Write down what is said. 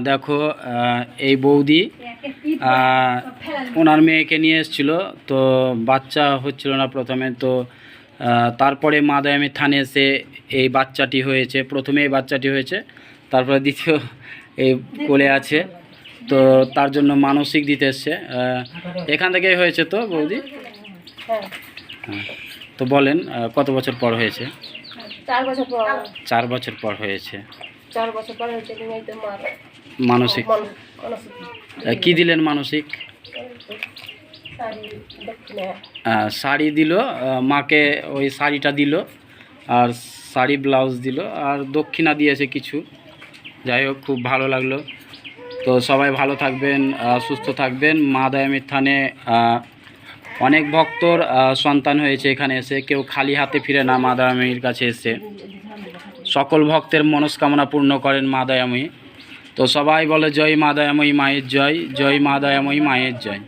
দেখো এই বৌদি ওনার মেয়েকে নিয়ে এসেছিলো, তো বাচ্চা হচ্ছিল না প্রথমে, তো তারপরে মা দয়ামীর থানে এসে এই বাচ্চাটি হয়েছে। প্রথমে এই বাচ্চাটি হয়েছে, তারপরে দ্বিতীয় এই কোলে আছে, তো তার জন্য মানসিক দিতে এসছে। এখান থেকেই হয়েছে তো বৌদি? হ্যাঁ। তো বলেন কত বছর পর হয়েছে? 4 বছর পর। 4 বছর পর হয়েছে। 4 বছর পর হয়েছে মানসিক। কি দিলেন মানসিক? শাড়ি দিল মাকে, ওই শাড়িটা দিল, আর শাড়ি ব্লাউজ দিল, আর দক্ষিণা দিয়েছে কিছু। যাই হোক, খুব ভালো লাগলো। তো সবাই ভালো থাকবেন, সুস্থ থাকবেন। মা দয়ামীর থানে অনেক ভক্তর সন্তান হয়েছে এখানে এসে, কেউ খালি হাতে ফিরে না মা দয়াময়ীর কাছে এসে। সকল ভক্তের মনস্কামনা পূর্ণ করেন মা দয়াময়ী। তো সবাই বলে জয় মা দয়াময়ী মায়ের জয়, জয় মা দয়াময়ী মায়ের জয়।